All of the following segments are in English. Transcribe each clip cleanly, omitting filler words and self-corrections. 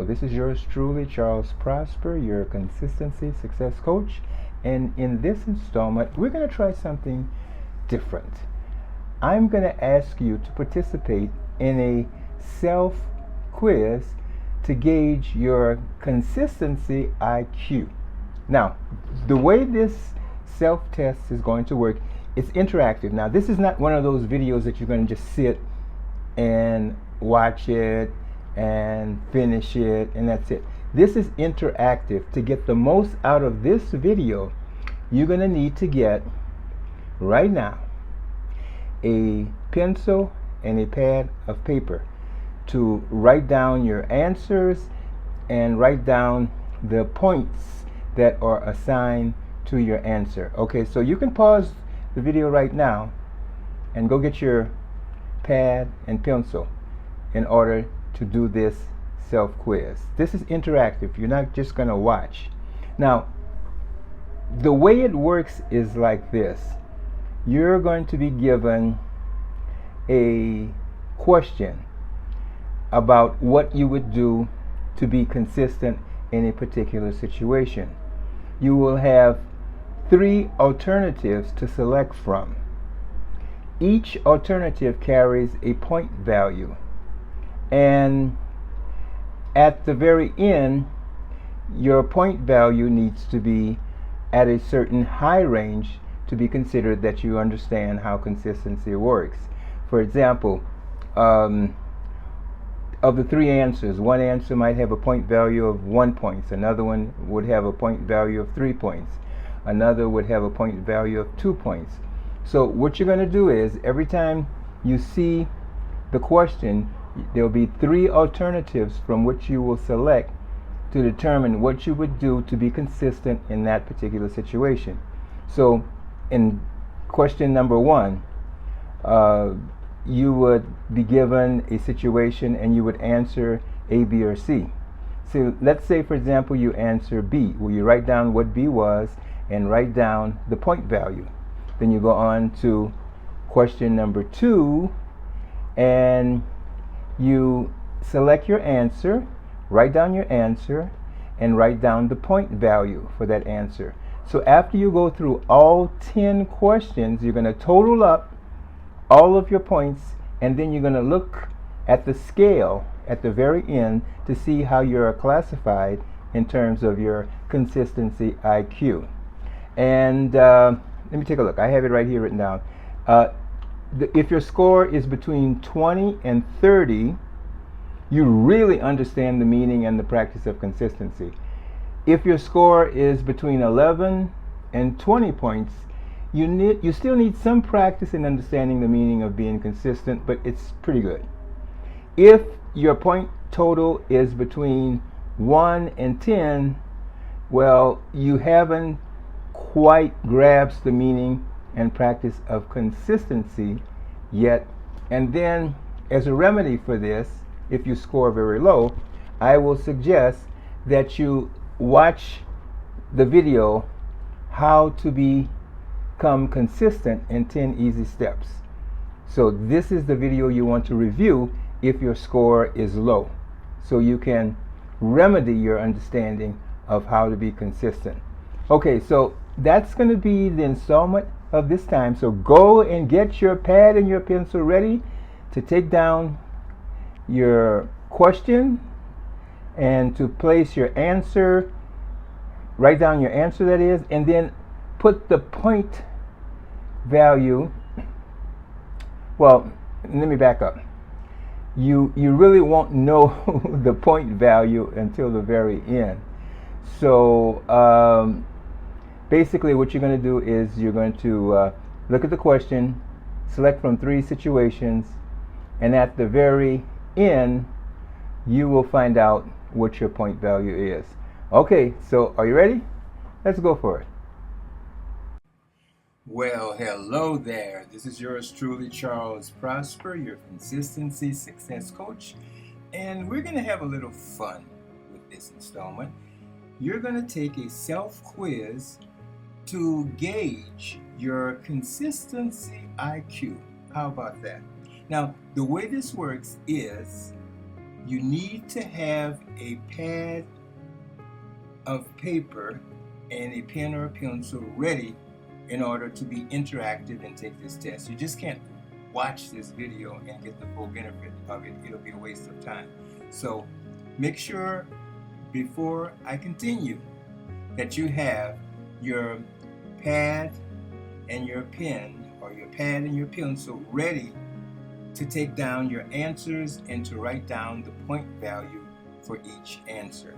Hello, this is yours truly, Charles Prosper, your consistency success coach. And in this installment, we're going to try something different. I'm going to ask you to participate in a self quiz to gauge your consistency IQ. Now, the way this self test is going to work, it's interactive. Now, this is not one of those videos that you're going to just sit and watch it and finish it and that's it. This is interactive. To get the most out of this video, you're going to need to get right now a pencil and a pad of paper to write down your answers and write down the points that are assigned to your answer. Okay, so you can pause the video right now and go get your pad and pencil in order to do this self-quiz. This is interactive. You're not just going to watch. Now, the way it works is like this. You're going to be given a question about what you would do to be consistent in a particular situation. You will have 3 alternatives to select from. Each alternative carries a point value, and at the very end, your point value needs to be at a certain high range to be considered that you understand how consistency works. For example, of the 3 answers, one answer might have a point value of 1 point, another one would have a point value of 3 points, another would have a point value of 2 points. So what you're going to do is, every time you see the question, there will be 3 alternatives from which you will select to determine what you would do to be consistent in that particular situation. So in question number 1, you would be given a situation and you would answer A, B, or C. So let's say, for example, you answer B. Well, you write down what B was and write down the point value. Then you go on to question number 2 and you select your answer, write down your answer, and write down the point value for that answer. So after you go through all 10 questions, you're going to total up all of your points, and then you're going to look at the scale at the very end to see how you're classified in terms of your consistency IQ. And let me take a look. I have it right here written down. If your score is between 20 and 30, you really understand the meaning and the practice of consistency. If your score is between 11 and 20 points, you still need some practice in understanding the meaning of being consistent, but it's pretty good. If your point total is between 1 and 10, well, you haven't quite grasps the meaning and practice of consistency yet. And then, as a remedy for this, if you score very low, I will suggest that you watch the video How to Become Consistent in 10 Easy Steps. So this is the video you want to review if your score is low, so you can remedy your understanding of how to be consistent. Okay, so that's going to be the installment of this time. So go and get your pad and your pencil ready to take down your question and to place your answer, write down your answer, that is, and then put the point value. Well, let me back up. You really won't know the point value until the very end. So basically what you're going to do is you're going to look at the question, select from 3 situations, and at the very end you will find out what your point value is. Okay, so are you ready? Let's go for it. Well, hello there. This is yours truly, Charles Prosper, your consistency success coach, and we're going to have a little fun with this installment. You're going to take a self-quiz to gauge your consistency IQ. How about that? Now, the way this works is you need to have a pad of paper and a pen or a pencil ready in order to be interactive and take this test. You just can't watch this video and get the full benefit of it. It'll be a waste of time. So make sure before I continue that you have your pad and your pen, or your pad and your pencil, ready to take down your answers and to write down the point value for each answer.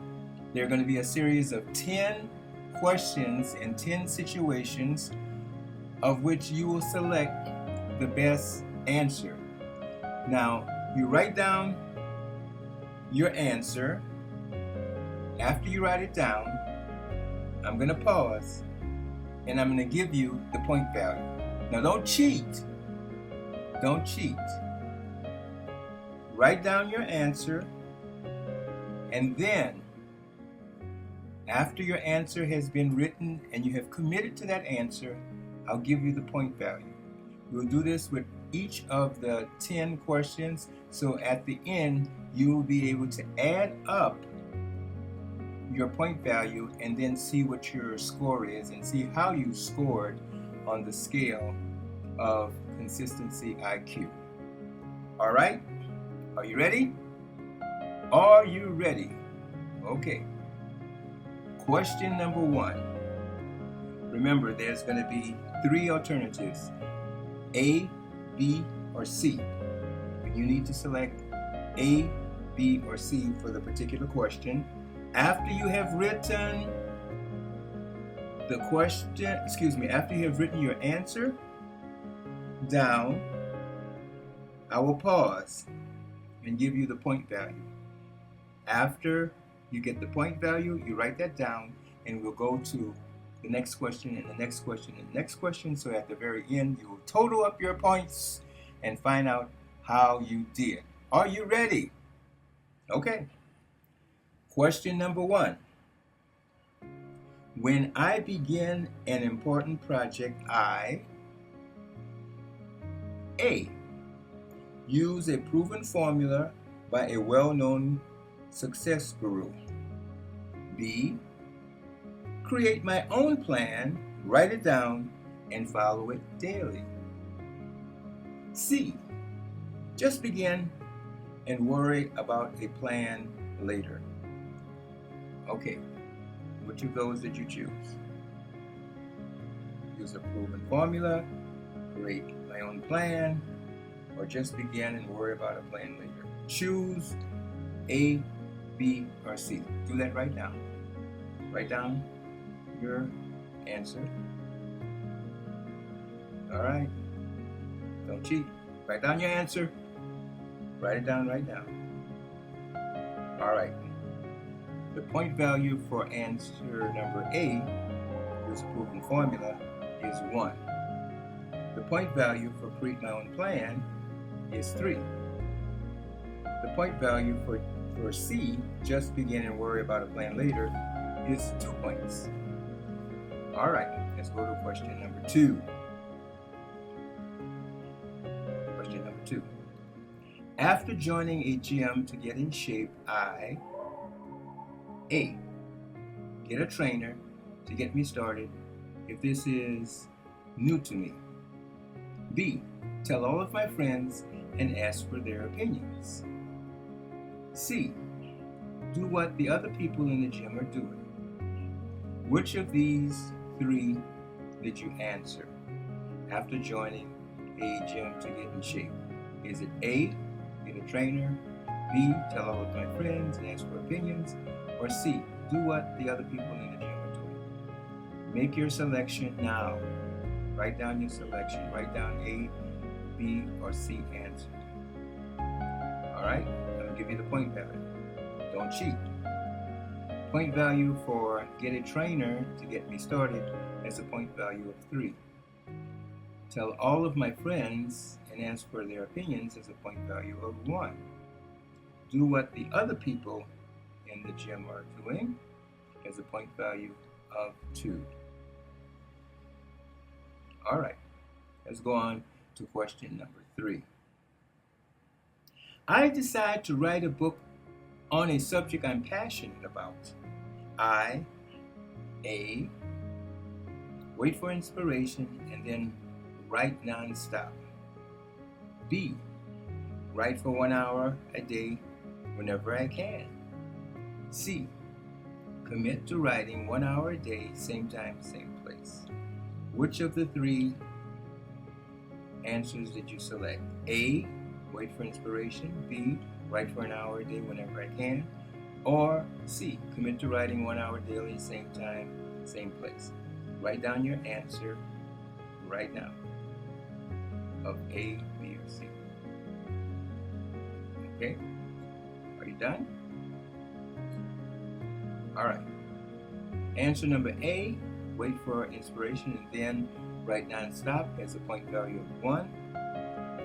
There are going to be a series of 10 questions and 10 situations of which you will select the best answer. Now, you write down your answer. After you write it down, I'm going to pause and I'm going to give you the point value. Now, don't cheat. Don't cheat. Write down your answer, and then after your answer has been written and you have committed to that answer, I'll give you the point value. We'll do this with each of the 10 questions, so at the end you will be able to add up your point value and then see what your score is and see how you scored on the scale of consistency IQ. All right? Are you ready? Are you ready? Okay. Question number 1. Remember, there's going to be 3 alternatives: A, B, or C. And you need to select A, B, or C for the particular question. After you have written the question, after you have written your answer down, I will pause and give you the point value. After you get the point value, you write that down, and we'll go to the next question and the next question and the next question. So at the very end, you will total up your points and find out how you did. Are you ready? Okay. Question number 1. When I begin an important project, I A. use a proven formula by a well-known success guru. B. create my own plan, write it down, and follow it daily. C. just begin and worry about a plan later. Okay, which of those did you choose? Use a proven formula, create my own plan, or just begin and worry about a plan later. Choose A, B, or C. Do that right now. Write down your answer. All right. Don't cheat. Write down your answer. Write it down right now. All right. The point value for answer number A, this proven formula, is 1. The point value for create my own plan is 3. The point value for C, just begin and worry about a plan later, is 2 points. All right, let's go to question number 2. Question number 2. After joining a gym to get in shape, I A. get a trainer to get me started if this is new to me. B. tell all of my friends and ask for their opinions. C. do what the other people in the gym are doing. Which of these 3 did you answer after joining a gym to get in shape? Is it A, get a trainer, B, tell all of my friends and ask for opinions, or C, do what the other people in the gym are doing? Make your selection now. Write down your selection. Write down A, B, or C answer. All right, I'm going to give you the point value. Don't cheat. Point value for get a trainer to get me started has a point value of 3. Tell all of my friends and ask for their opinions has a point value of 1. Do what the other people in the gym are doing has a point value of 2. All right, let's go on to question number 3. I decide to write a book on a subject I'm passionate about. A. Wait for inspiration and then write nonstop. B. Write for 1 hour a day whenever I can. C. Commit to writing 1 hour a day, same time, same place. Which of the three answers did you select? A. Wait for inspiration. B. Write for 1 hour a day whenever I can. Or C. Commit to writing 1 hour daily, same time, same place. Write down your answer right now of A, B, or C. Okay? Are you done? Alright. Answer number A, wait for inspiration and then write nonstop, has a point value of 1.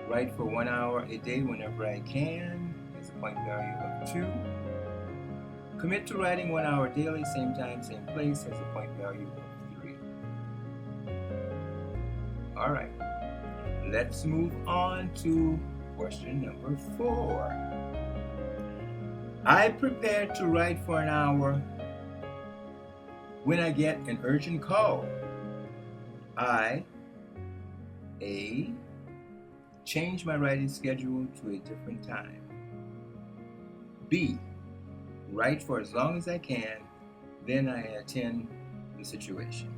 Write for 1 hour a day whenever I can, has a point value of 2. Commit to writing 1 hour daily, same time, same place, has a point value of 3. Alright. Let's move on to question number 4. I prepare to write for an hour when I get an urgent call. A. Change my writing schedule to a different time. B. Write for as long as I can, then I attend the situation.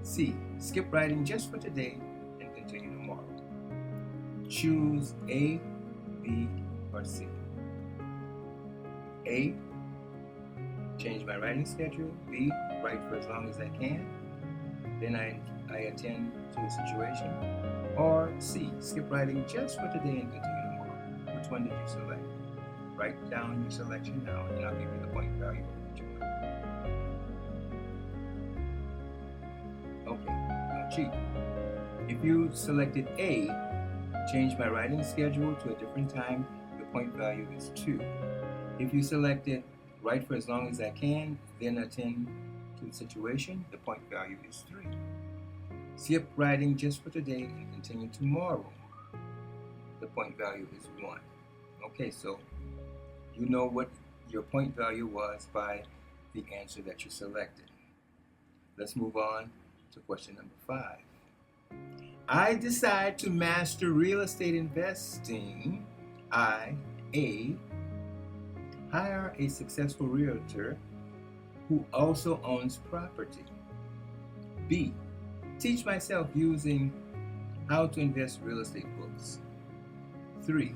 C. Skip writing just for today and continue tomorrow. Choose A, B, or C. A. Change my writing schedule. B. Write for as long as I can, then I attend to the situation. Or C. Skip writing just for today and continue tomorrow. Which one did you select? Write down your selection now, and I'll give you the point value of each one. Okay, now cheat. If you selected A, change my writing schedule to a different time, the point value is 2. If you selected write for as long as I can, then attend to the situation, the point value is 3. Skip writing just for today and continue tomorrow, the point value is 1. Okay, so you know what your point value was by the answer that you selected. Let's move on to question number 5. I decide to master real estate investing. A. Hire a successful realtor who also owns property. B. Teach myself using how to invest real estate books. 3.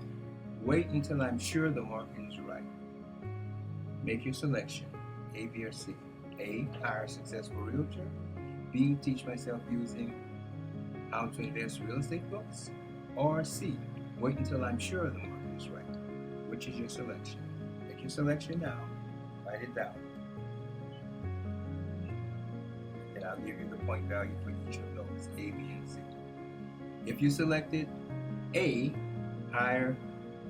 Wait until I'm sure the market is right. Make your selection, A, B, or C. A. Hire a successful realtor. B. Teach myself using how to invest real estate books. Or C. Wait until I'm sure the market is right. Which is your selection? Make your selection now. Write it down. And I'll give you the point value for each of those, A, B, and C. If you selected A, hire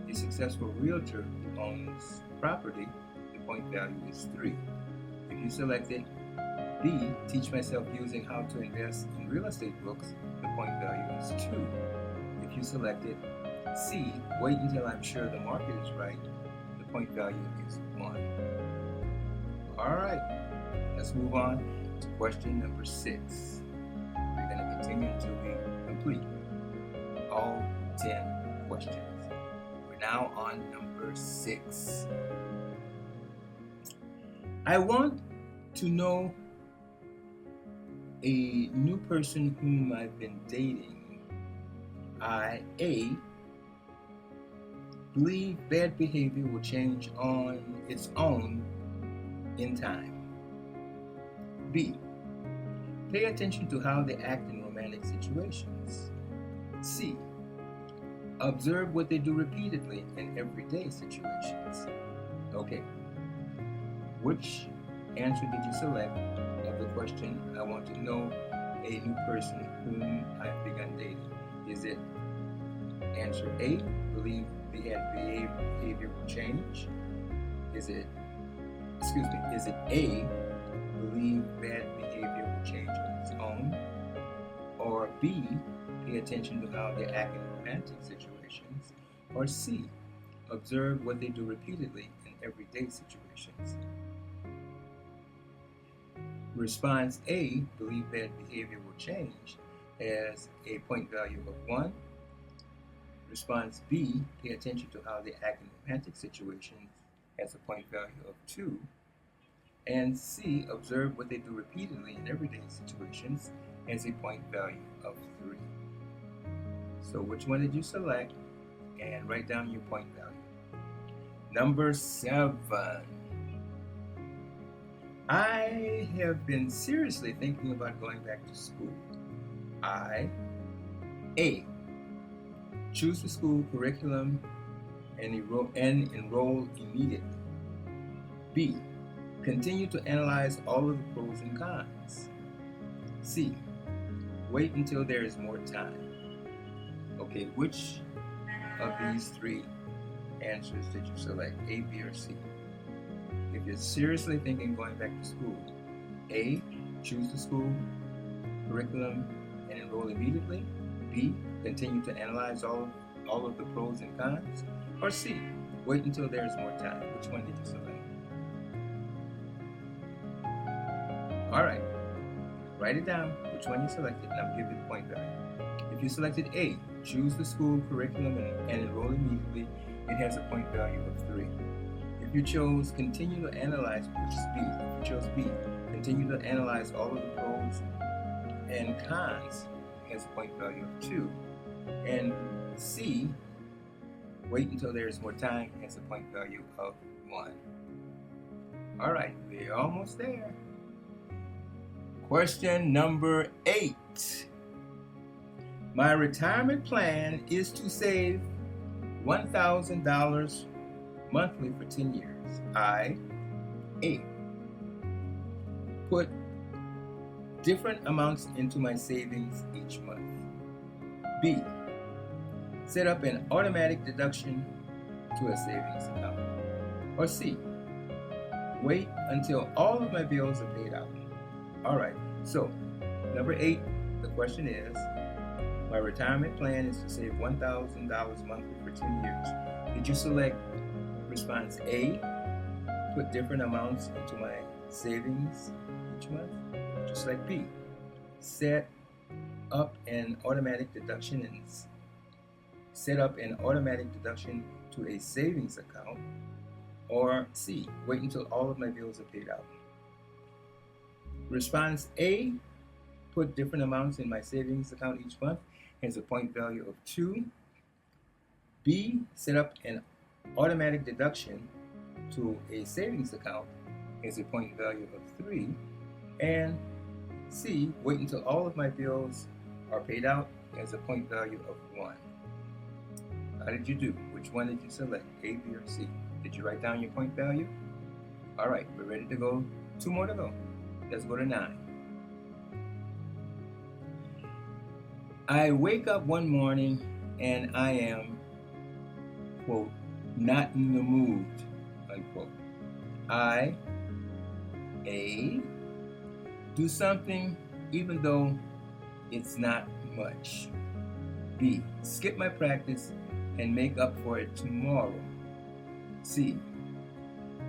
a successful realtor who owns property, the point value is 3. If you selected B, teach myself using how to invest in real estate books, the point value is 2. If you selected C, wait until I'm sure the market is right, the point value is 1. Alright, let's move on to question number 6. We're going to continue until we complete all 10 questions. We're now on number 6. I want to know a new person whom I've been dating. A. Believe bad behavior will change on its own in time. B. Pay attention to how they act in romantic situations. C. Observe what they do repeatedly in everyday situations. Okay. Which answer did you select of the question, I want to know a new person whom I've begun dating? Is it answer A, believe bad behavior will change? Is it A, believe bad behavior will change on its own? Or B, pay attention to how they act in romantic situations? Or C, observe what they do repeatedly in everyday situations. Response A, believe that behavior will change, has a point value of 1. Response B, pay attention to how they act in romantic situations, has a point value of 2. And C, observe what they do repeatedly in everyday situations, has a point value of 3. So which one did you select? And write down your point value. Number 7. I have been seriously thinking about going back to school. A. Choose the school curriculum and enroll immediately. B. Continue to analyze all of the pros and cons. C. Wait until there is more time. Okay, which of these 3 answers did you select? A, B, or C? If you're seriously thinking going back to school, A, choose the school curriculum and enroll immediately. B, continue to analyze all of the pros and cons. Or C, wait until there is more time. Which one did you select? All right, write it down, which one you selected, and I'll give you the point value. If you selected A, choose the school curriculum and enroll immediately, it has a point value of 3. If you chose continue to analyze, which is B, if you chose B, continue to analyze all of the pros and cons, it has a point value of 2. And C, wait until there is more time, has a point value of 1. All right, we're almost there. Question number 8. My retirement plan is to save $1,000 monthly for 10 years. A. Put different amounts into my savings each month. B. Set up an automatic deduction to a savings account. Or C. Wait until all of my bills are paid out. All right, so number 8, the question is, my retirement plan is to save $1,000 monthly for 10 years. Did you select response A, put different amounts into my savings each month? Did you select B, set up an automatic deduction to a savings account? Or C, wait until all of my bills are paid out? Response A, put different amounts in my savings account each month, has a point value of 2. B, set up an automatic deduction to a savings account, has a point value of 3. And C, wait until all of my bills are paid out, has a point value of 1. How did you do? Which one did you select, A, B, or C? Did you write down your point value? All right, we're ready to go. 2 more to go. Let's go to 9. I wake up one morning and I am, quote, not in the mood, unquote. A, do something even though it's not much. B, skip my practice and make up for it tomorrow. C,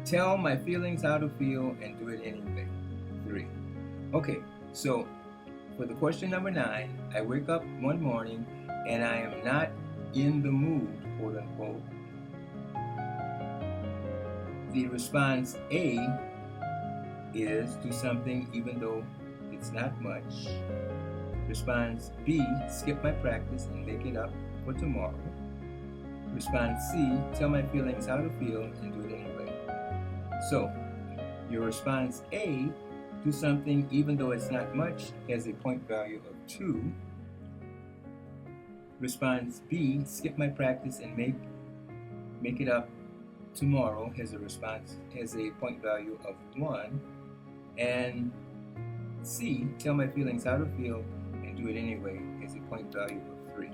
tell my feelings how to feel and do it anyway. 3. Okay, so for the question number 9, I wake up one morning and I am not in the mood, quote unquote. The response A is do something even though it's not much. Response B, skip my practice and make it up for tomorrow. Response C, tell my feelings how to feel and do it anyway. So, your response A, do something even though it's not much, has a point value of 2. Response B, skip my practice and make it up tomorrow, has a point value of 1. And C, tell my feelings how to feel and do it anyway, has a point value of 3.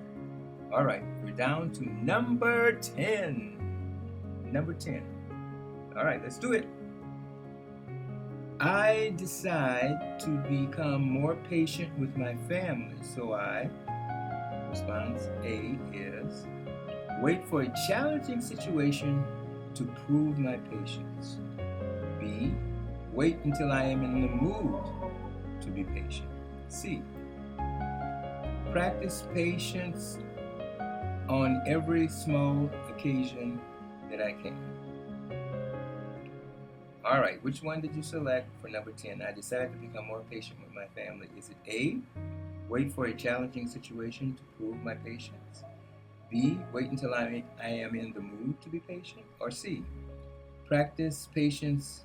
All right, we're down to number 10. Number 10. All right, let's do it. I decide to become more patient with my family, so response A is, wait for a challenging situation to prove my patience. B, wait until I am in the mood to be patient. C, practice patience on every small occasion that I can. All right, which one did you select for number 10? I decided to become more patient with my family. Is it A, wait for a challenging situation to prove my patience? B, wait until I am in the mood to be patient? Or C, practice patience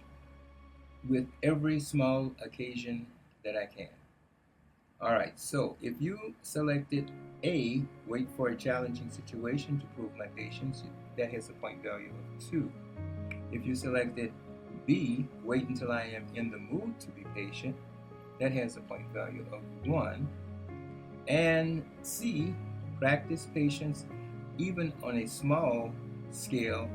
with every small occasion that I can? All right, so if you selected A, wait for a challenging situation to prove my patience, that has a point value of 2. If you selected B, wait until I am in the mood to be patient, that has a point value of 1. And C, practice patience even on a small scale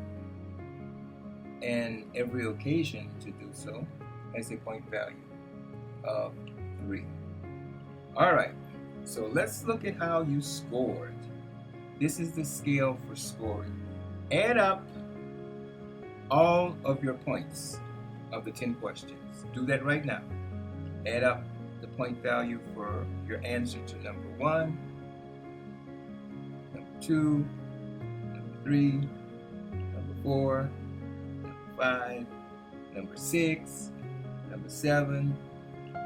and every occasion to do so, has a point value of 3. All right, so let's look at how you scored. This is the scale for scoring. Add up all of your points of the 10 questions. Do that right now. Add up the point value for your answer to number 1, number 2, number 3, number 4, number 5, number 6, number 7,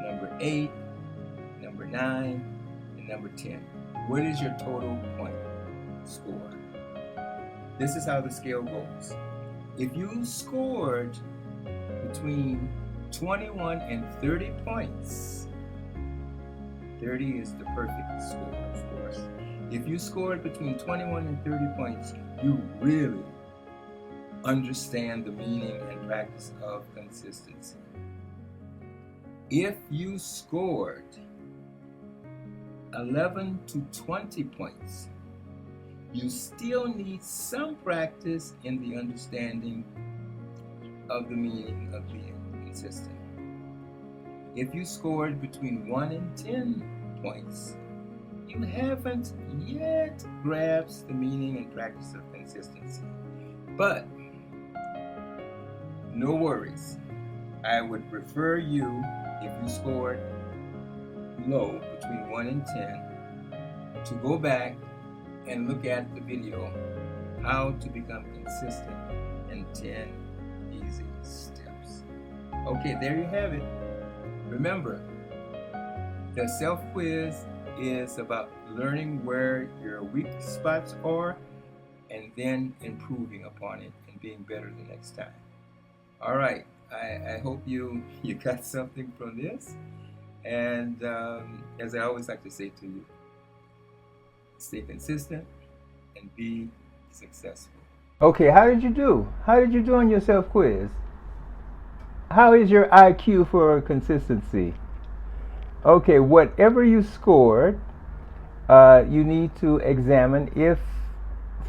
number 8, number 9, and number 10. What is your total point score? This is how the scale goes. If you scored between 21 and 30 points, 30 is the perfect score, of course. If you scored between 21 and 30 points, you really understand the meaning and practice of consistency. If you scored 11 to 20 points, you still need some practice in the understanding of the meaning of being consistent. If you scored between 1 and 10 points, you haven't yet grasped the meaning and practice of consistency. But no worries. I would refer you, if you scored low, between 1 and 10, to go back and look at the video, How to Become Consistent in 10 Easy Steps. Okay, there you have it. Remember, the self-quiz is about learning where your weak spots are and then improving upon it and being better the next time. All right, I hope you got something from this. And as I always like to say to you, stay consistent and be successful. Okay, how did you do? How did you do on your self-quiz? How is your IQ for consistency? Okay, whatever you scored, you need to examine if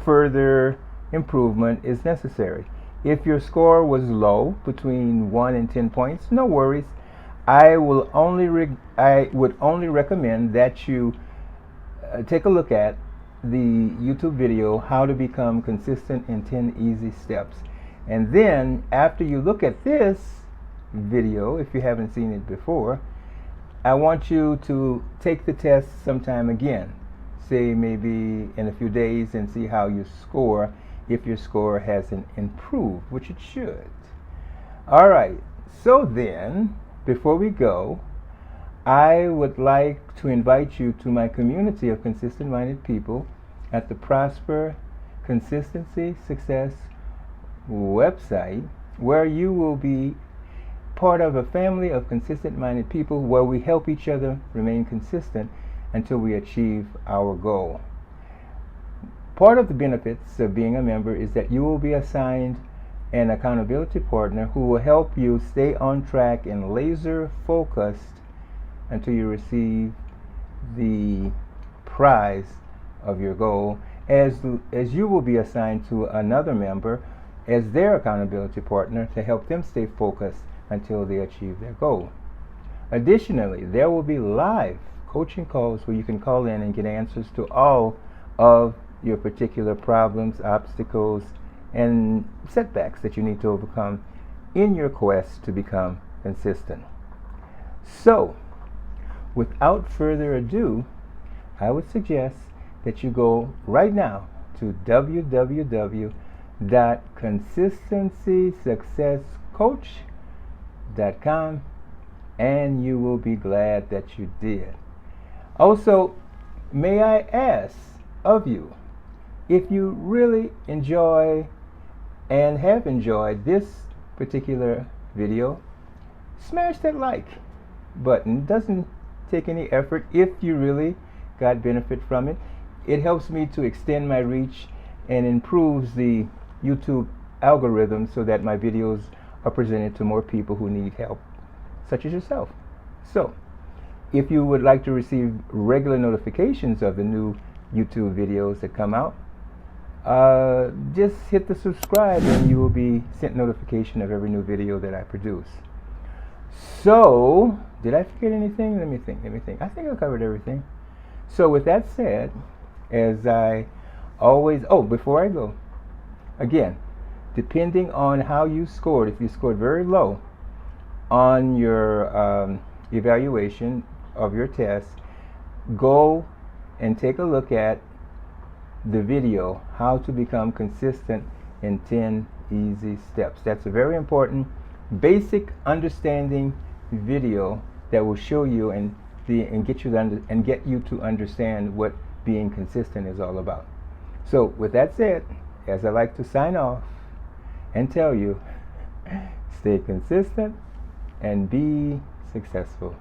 further improvement is necessary. If your score was low, between 1 and 10 points, no worries. I would only recommend that you take a look at the YouTube video, How to Become Consistent in 10 Easy Steps. And then after you look at this video, if you haven't seen it before, I want you to take the test sometime again, say maybe in a few days, and see how you score, if your score hasn't improved, which it should. All right, so then, before we go, I would like to invite you to my community of consistent-minded people at the Prosper Consistency Success website, where you will be part of a family of consistent-minded people where we help each other remain consistent until we achieve our goal. Part of the benefits of being a member is that you will be assigned an accountability partner who will help you stay on track and laser focused until you receive the prize of your goal, as you will be assigned to another member as their accountability partner to help them stay focused until they achieve their goal. Additionally, there will be live coaching calls where you can call in and get answers to all of your particular problems, obstacles, and setbacks that you need to overcome in your quest to become consistent. So, without further ado, I would suggest that you go right now to www.consistencysuccesscoach.com, and you will be glad that you did. Also, may I ask of you, if you really enjoy and have enjoyed this particular video, smash that like button. It doesn't take any effort if you really got benefit from it. It helps me to extend my reach and improves the YouTube algorithm so that my videos are presented to more people who need help, such as yourself. So, if you would like to receive regular notifications of the new YouTube videos that come out, just hit the subscribe and you will be sent notification of every new video that I produce. So, did I forget anything? Let me think. I think I covered everything. So with that said, as I always, before I go, again, depending on how you scored, if you scored very low on your evaluation of your test, go and take a look at the video, How to Become Consistent in 10 Easy Steps. That's a very important basic understanding video that will show you and get you to understand what being consistent is all about. So with that said, as I like to sign off and tell you, stay consistent and be successful.